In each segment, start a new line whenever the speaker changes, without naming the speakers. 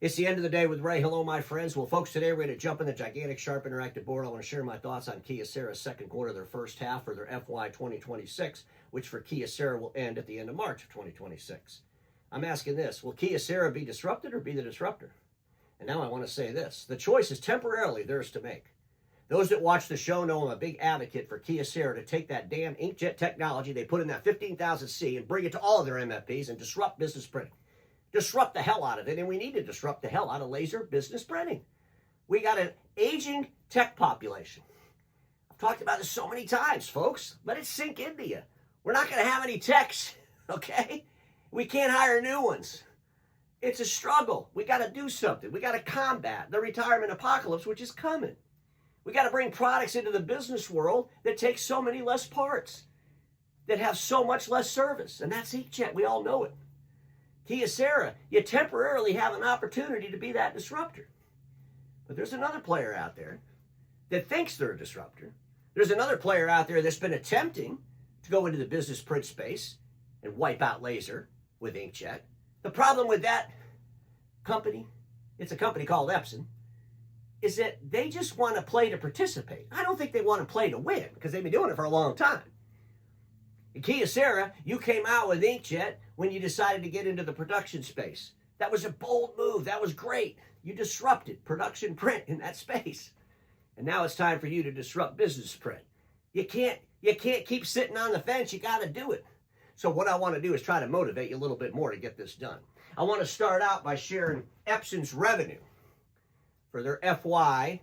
It's the end of the day with Ray. Hello, my friends. Well, folks, today we're going to jump in the gigantic, sharp, interactive board. I want to share my thoughts on Kyocera's second quarter, their first half for their FY 2026, which for Kyocera will end at the end of March of 2026. I'm asking this, will Kyocera be disrupted or be the disruptor? And now I want to say this. The choice is temporarily theirs to make. Those that watch the show know I'm a big advocate for Kyocera to take that damn inkjet technology they put in that 15,000C and bring it to all of their MFPs and disrupt business printing. Disrupt the hell out of it, and we need to disrupt the hell out of laser business printing. We got an aging tech population. I've talked about this so many times, folks. Let it sink into you. We're not going to have any techs, okay? We can't hire new ones. It's a struggle. We got to do something. We got to combat the retirement apocalypse, which is coming. We got to bring products into the business world that take so many less parts, that have so much less service, and that's Inkjet. We all know it. Kyocera, you temporarily have an opportunity to be that disruptor. But there's another player out there that thinks they're a disruptor. There's another player out there that's been attempting to go into the business print space and wipe out laser with Inkjet. The problem with that company, it's a company called Epson, is that they just want to play to participate. I don't think they want to play to win because they've been doing it for a long time. In Kyocera, you came out with Inkjet when you decided to get into the production space. That was a bold move. That was great. You disrupted production print in that space. And now it's time for you to disrupt business print. You can't keep sitting on the fence. You got to do it. So what I want to do is try to motivate you a little bit more to get this done. I want to start out by sharing Epson's revenue for their FY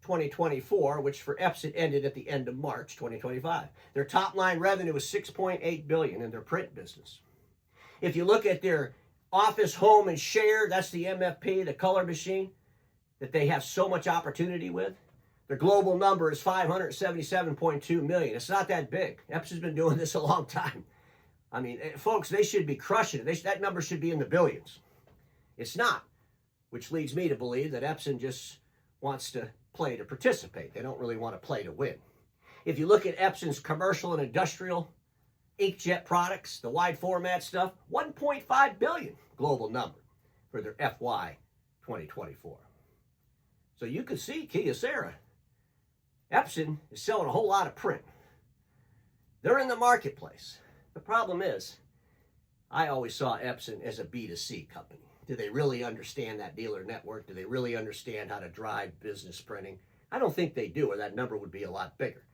2024, which for Epson ended at the end of March 2025. Their top line revenue was $6.8 billion in their print business. If you look at their office, home, and share, that's the MFP, the color machine, that they have so much opportunity with. Their global number is 577.2 million. It's not that big. Epson's been doing this a long time. I mean, folks, they should be crushing it. That number should be in the billions. It's not, which leads me to believe that Epson just wants to play to participate. They don't really want to play to win. If you look at Epson's commercial and industrial inkjet products, the wide format stuff, 1.5 billion global number for their FY 2024. So you can see Kyocera, Epson is selling a whole lot of print. They're in the marketplace. The problem is, I always saw Epson as a B2C company. Do they really understand that dealer network? Do they really understand how to drive business printing? I don't think they do, or that number would be a lot bigger.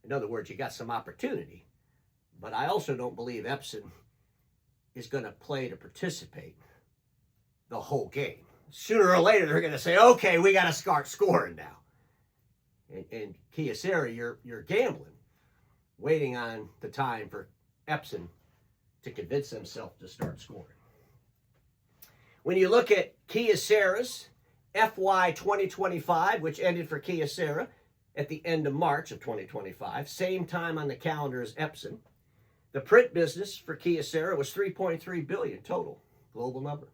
In other words, you got some opportunity, but I also don't believe Epson is going to play to participate the whole game. Sooner or later, they're going to say, okay, we got to start scoring now. And Kyocera, you're gambling, waiting on the time for Epson to convince themselves to start scoring. When you look at Kyocera's FY 2025, which ended for Kyocera at the end of March of 2025, same time on the calendar as Epson, the print business for Kyocera was $3.3 billion total, global number.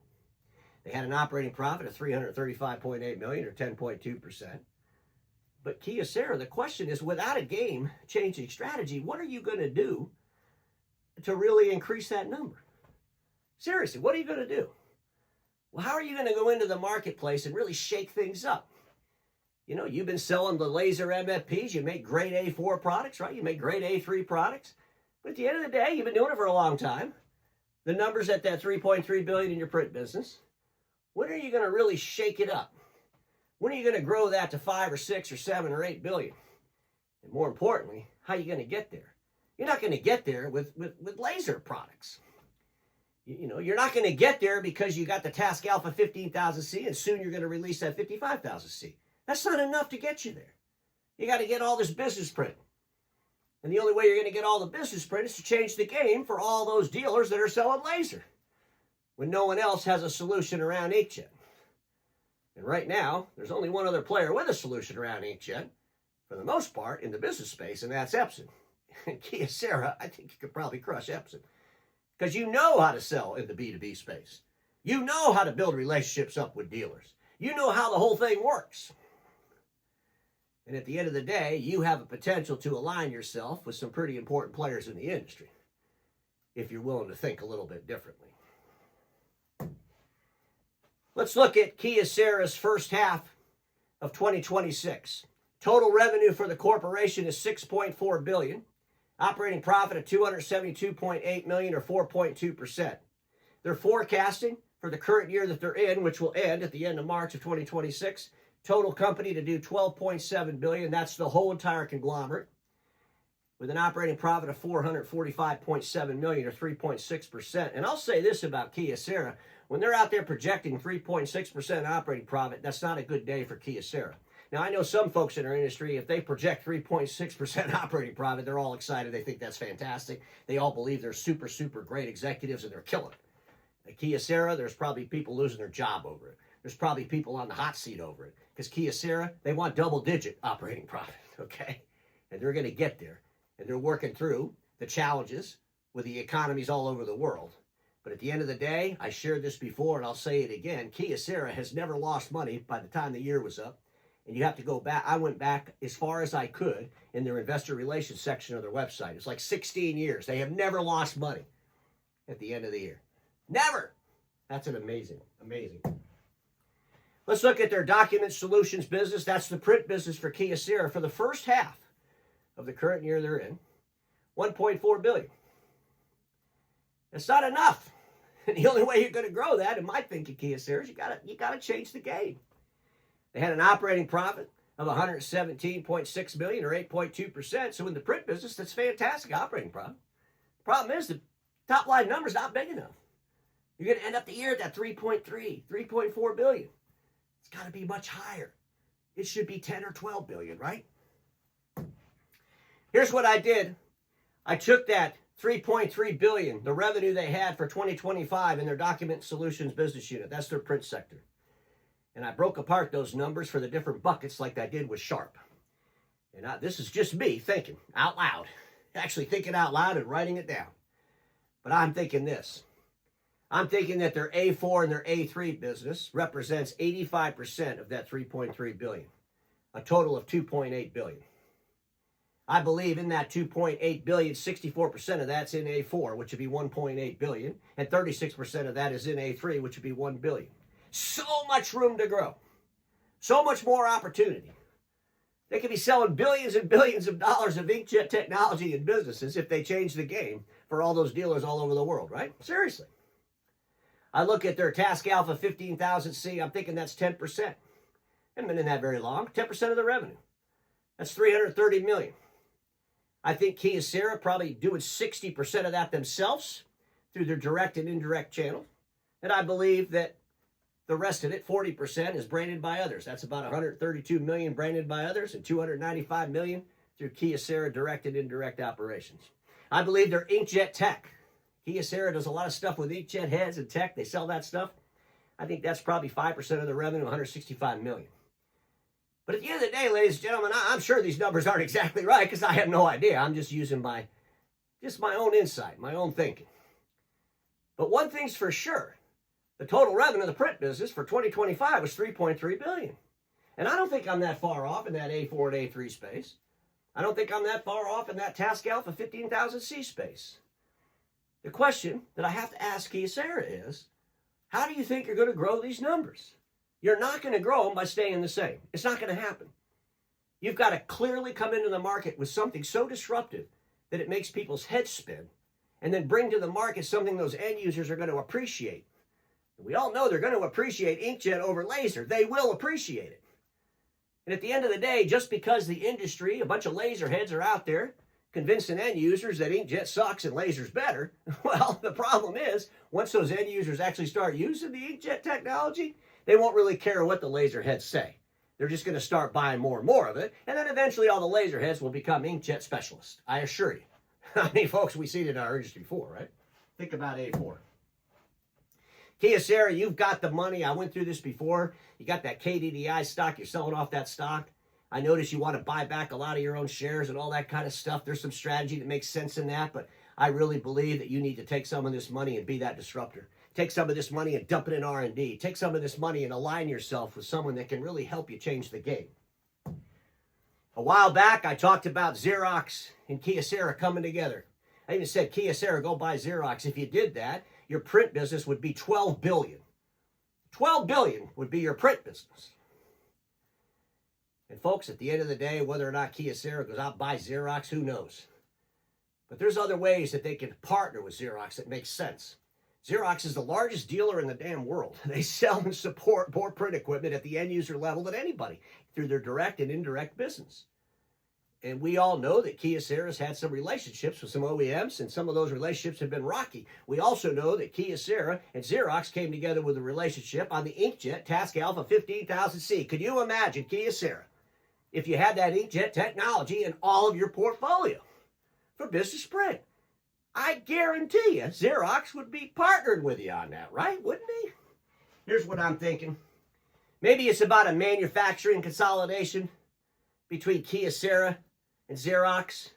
They had an operating profit of $335.8 million, or 10.2%. But Kyocera, the question is, without a game-changing strategy, what are you going to do to really increase that number? Seriously, what are you going to do? Well, how are you going to go into the marketplace and really shake things up? You know, you've been selling the laser MFPs. You make grade A4 products, right? You make grade A3 products. But at the end of the day, you've been doing it for a long time. The numbers at that $3.3 billion in your print business. When are you going to really shake it up? When are you going to grow that to 5 or 6 or 7 or 8 billion? And more importantly, how are you going to get there? You're not going to get there with laser products. You know, you're not going to get there because you got the Task Alpha 15,000C and soon you're going to release that 55,000C. That's not enough to get you there. You got to get all this business print. And the only way you're going to get all the business print is to change the game for all those dealers that are selling laser when no one else has a solution around Inkjet. And right now, there's only one other player with a solution around Inkjet, for the most part, in the business space, and that's Epson. And Kyocera, I think you could probably crush Epson. Because you know how to sell in the B2B space. You know how to build relationships up with dealers. You know how the whole thing works. And at the end of the day, you have a potential to align yourself with some pretty important players in the industry, if you're willing to think a little bit differently. Let's look at Kyocera's first half of 2026. Total revenue for the corporation is $6.4 billion. Operating profit of $272.8 million or 4.2%. They're forecasting for the current year that they're in, which will end at the end of March of 2026, total company to do $12.7 billion. That's the whole entire conglomerate, with an operating profit of $445.7 million or 3.6%. And I'll say this about Kyocera. When they're out there projecting 3.6% operating profit, that's not a good day for Kyocera. Now, I know some folks in our industry, if they project 3.6% operating profit, they're all excited. They think that's fantastic. They all believe they're super, super great executives and they're killing it. At Kyocera, there's probably people losing their job over it. There's probably people on the hot seat over it. Because Kyocera, they want double-digit operating profit, okay? And they're going to get there. And they're working through the challenges with the economies all over the world. But at the end of the day, I shared this before and I'll say it again, Kyocera has never lost money by the time the year was up. And you have to go back. I went back as far as I could in their investor relations section of their website. It's like 16 years. They have never lost money at the end of the year. Never. That's an amazing. Let's look at their document solutions business. That's the print business for Kyocera for the first half of the current year they're in. $1.4 billion. It's not enough. And the only way you're going to grow that, in my thinking, Kyocera, is you gotta change the game. They had an operating profit of $117.6 million or 8.2%. So in the print business, that's fantastic operating profit. The problem is the top line number's not big enough. You're going to end up the year at that 3.4 billion. It's got to be much higher. It should be 10 or 12 billion, right? Here's what I did. I took that 3.3 billion, the revenue they had for 2025 in their document solutions business unit. That's their print sector. And I broke apart those numbers for the different buckets like I did with Sharp. And this is just me thinking out loud. Actually thinking out loud and writing it down. But I'm thinking this. I'm thinking that their A4 and their A3 business represents 85% of that 3.3 billion. A total of 2.8 billion. I believe in that 2.8 billion, 64% of that's in A4, which would be 1.8 billion. And 36% of that is in A3, which would be 1 billion. So much room to grow. So much more opportunity. They could be selling billions and billions of dollars of inkjet technology in businesses if they change the game for all those dealers all over the world, right? Seriously. I look at their Task Alpha 15,000C, I'm thinking that's 10%. Haven't been in that very long. 10% of the revenue. That's $330 million. I think Kyocera probably doing 60% of that themselves through their direct and indirect channels. And I believe that the rest of it, 40%, is branded by others. That's about 132 million branded by others and 295 million through Kyocera direct and indirect operations. I believe they're inkjet tech. Kyocera does a lot of stuff with inkjet heads and tech. They sell that stuff. I think that's probably 5% of the revenue, 165 million. But at the end of the day, ladies and gentlemen, I'm sure these numbers aren't exactly right because I have no idea. I'm just using my own insight, my own thinking. But one thing's for sure. The total revenue of the print business for 2025 was $3.3 billion. And I don't think I'm that far off in that A4 and A3 space. I don't think I'm that far off in that Task Alpha 15,000C space. The question that I have to ask Kyocera is, how do you think you're going to grow these numbers? You're not going to grow them by staying the same. It's not going to happen. You've got to clearly come into the market with something so disruptive that it makes people's heads spin, and then bring to the market something those end users are going to appreciate. We all know they're going to appreciate inkjet over laser. They will appreciate it. And at the end of the day, just because the industry, a bunch of laser heads are out there convincing end users that inkjet sucks and laser's better, well, the problem is, once those end users actually start using the inkjet technology, they won't really care what the laser heads say. They're just going to start buying more and more of it, and then eventually all the laser heads will become inkjet specialists. I assure you. I mean, folks, we've seen it in our industry before, right? Think about A4. Kyocera, you've got the money. I went through this before. You got that KDDI stock. You're selling off that stock. I notice you want to buy back a lot of your own shares and all that kind of stuff. There's some strategy that makes sense in that, but I really believe that you need to take some of this money and be that disruptor. Take some of this money and dump it in R&D. Take some of this money and align yourself with someone that can really help you change the game. A while back, I talked about Xerox and Kyocera coming together. I even said, Kyocera, go buy Xerox. If you did that, your print business would be $12 billion. $12 billion would be your print business. And folks, at the end of the day, whether or not Kyocera goes out and buys Xerox, who knows? But there's other ways that they can partner with Xerox that makes sense. Xerox is the largest dealer in the damn world. They sell and support more print equipment at the end user level than anybody through their direct and indirect business. And we all know that Kyocera's had some relationships with some OEMs, and some of those relationships have been rocky. We also know that Kyocera and Xerox came together with a relationship on the Inkjet Task Alpha 15,000C. Could you imagine, Kyocera, if you had that Inkjet technology in all of your portfolio for business print? I guarantee you Xerox would be partnered with you on that, right? Wouldn't he? Here's what I'm thinking. Maybe it's about a manufacturing consolidation between Kyocera and Xerox,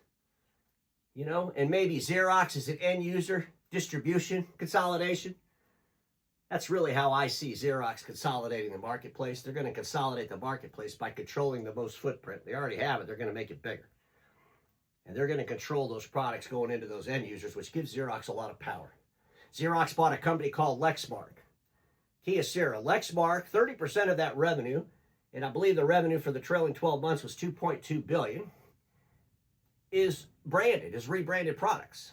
you know, and maybe Xerox is an end user distribution consolidation. That's really how I see Xerox consolidating the marketplace. They're going to consolidate the marketplace by controlling the most footprint. They already have it. They're going to make it bigger. And they're going to control those products going into those end users, which gives Xerox a lot of power. Xerox bought a company called Lexmark. Kyocera, Lexmark, 30% of that revenue, and I believe the revenue for the trailing 12 months was $2.2 billion, is branded, is rebranded products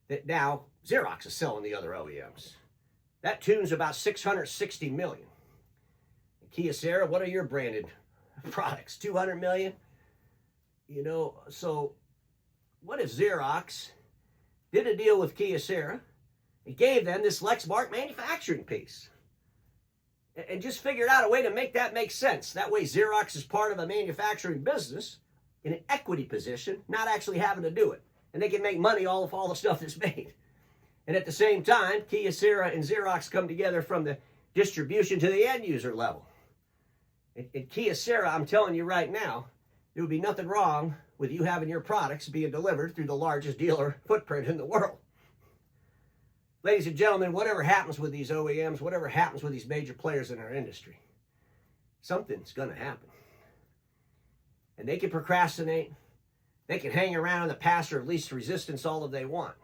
that now Xerox is selling the other OEMs. That tune's about $660 million. And Kyocera, what are your branded products? $200 million? You know, so what if Xerox did a deal with Kyocera and gave them this Lexmark manufacturing piece and just figured out a way to make that make sense? That way Xerox is part of a manufacturing business in an equity position, not actually having to do it. And they can make money off all the stuff that's made. And at the same time, Kyocera and Xerox come together from the distribution to the end user level. And Kyocera, I'm telling you right now, there would be nothing wrong with you having your products being delivered through the largest dealer footprint in the world. Ladies and gentlemen, whatever happens with these OEMs, whatever happens with these major players in our industry, something's going to happen. And they can procrastinate. They can hang around in the path of least resistance all that they want.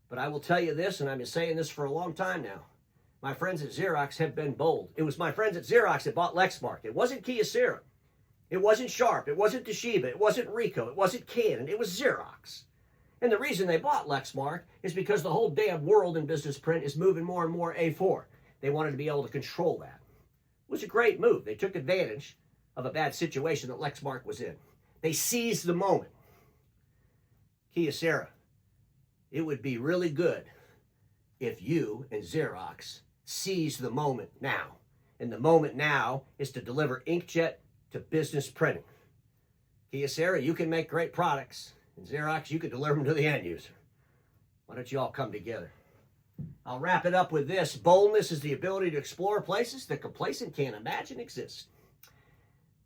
But I will tell you this, and I've been saying this for a long time now. My friends at Xerox have been bold. It was my friends at Xerox that bought Lexmark. It wasn't Kyocera. It wasn't Sharp. It wasn't Toshiba. It wasn't Ricoh. It wasn't Canon. It was Xerox. And the reason they bought Lexmark is because the whole damn world in business print is moving more and more A4. They wanted to be able to control that. It was a great move. They took advantage of a bad situation that Lexmark was in. They seized the moment. Kyocera, it would be really good if you and Xerox seized the moment now. And the moment now is to deliver Inkjet to business printing. Kyocera, you can make great products. And Xerox, you can deliver them to the end user. Why don't you all come together? I'll wrap it up with this. Boldness is the ability to explore places the complacent can't imagine exist.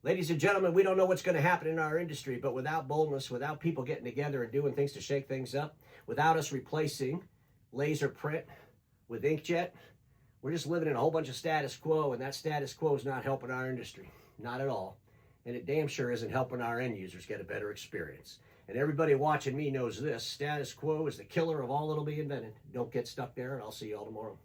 Ladies and gentlemen, we don't know what's going to happen in our industry, but without boldness, without people getting together and doing things to shake things up, without us replacing laser print with Inkjet, we're just living in a whole bunch of status quo, and that status quo is not helping our industry. Not at all. And it damn sure isn't helping our end users get a better experience. And everybody watching me knows this. Status quo is the killer of all that'll be invented. Don't get stuck there, and I'll see you all tomorrow.